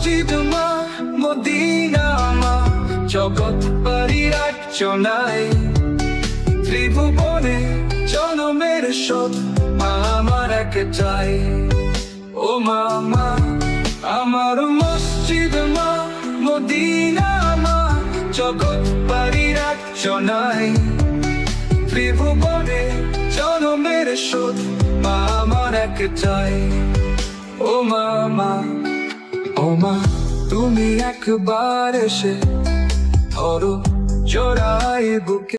মসজিদ মা, মদিনা মা, জগৎ পারির আর্চনায়, ত্রিভুবনে জনমের শোধ মা আমার একটাই। ও মা মা, আমার মসজিদ মা, মদিনা মা, জগৎ পারির আর্চনায়, ত্রিভুবনে জনমের শোধ মা আমার একটাই। ও মা মা, ও মা, তুমি একবার এসে ধরো জোড়ায় বুকে।